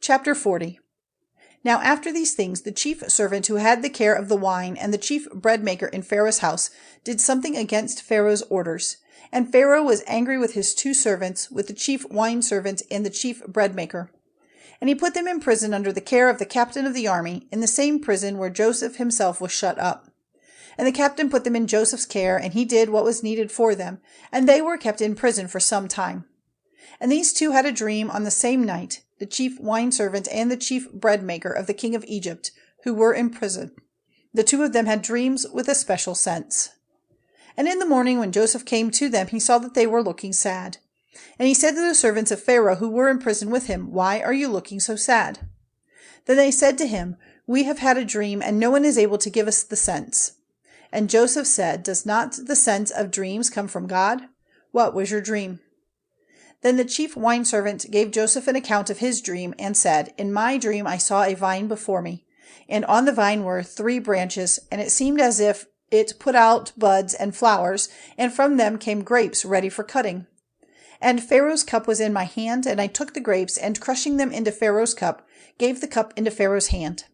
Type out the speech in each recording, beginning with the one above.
Chapter 40. Now after these things, the chief servant who had the care of the wine and the chief bread maker in Pharaoh's house did something against Pharaoh's orders. And Pharaoh was angry with his two servants, with the chief wine servant and the chief bread maker. And he put them in prison under the care of the captain of the army, in the same prison where Joseph himself was shut up. And the captain put them in Joseph's care, and he did what was needed for them, and they were kept in prison for some time. And these two had a dream on the same night, the chief wine servant and the chief bread maker of the king of Egypt, who were in prison. The two of them had dreams with a special sense. And in the morning when Joseph came to them, he saw that they were looking sad. And he said to the servants of Pharaoh who were in prison with him, "Why are you looking so sad?" Then they said to him, "We have had a dream, and no one is able to give us the sense." And Joseph said, "Does not the sense of dreams come from God? What was your dream?" Then the chief wine servant gave Joseph an account of his dream, and said, "In my dream I saw a vine before me, and on the vine were 3 branches, and it seemed as if it put out buds and flowers, and from them came grapes ready for cutting. And Pharaoh's cup was in my hand, and I took the grapes, and crushing them into Pharaoh's cup, gave the cup into Pharaoh's hand."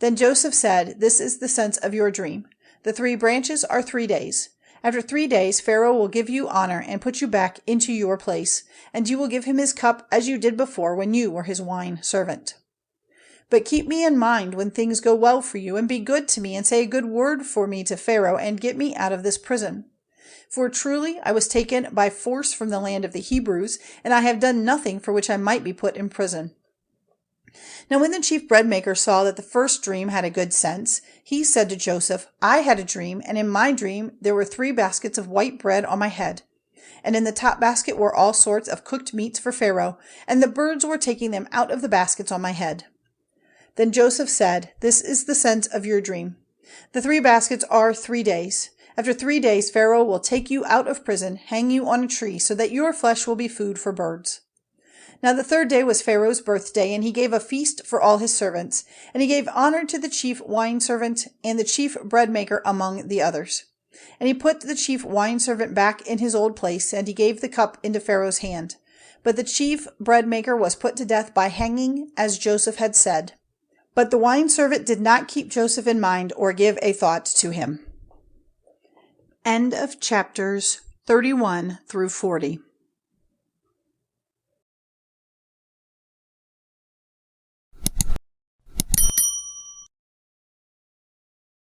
Then Joseph said, "This is the sense of your dream. The 3 branches are 3 days. After 3 days, Pharaoh will give you honor and put you back into your place, and you will give him his cup as you did before when you were his wine servant. But keep me in mind when things go well for you, and be good to me, and say a good word for me to Pharaoh, and get me out of this prison. For truly I was taken by force from the land of the Hebrews, and I have done nothing for which I might be put in prison." Now when the chief bread maker saw that the first dream had a good sense, he said to Joseph, "I had a dream, and in my dream there were 3 baskets of white bread on my head. And in the top basket were all sorts of cooked meats for Pharaoh, and the birds were taking them out of the baskets on my head." Then Joseph said, "This is the sense of your dream. The 3 baskets are 3 days. After 3 days Pharaoh will take you out of prison, hang you on a tree, so that your flesh will be food for birds." Now the 3rd day was Pharaoh's birthday, and he gave a feast for all his servants, and he gave honor to the chief wine servant and the chief bread maker among the others. And he put the chief wine servant back in his old place, and he gave the cup into Pharaoh's hand. But the chief bread maker was put to death by hanging, as Joseph had said. But the wine servant did not keep Joseph in mind or give a thought to him. End of chapters 31 through 40.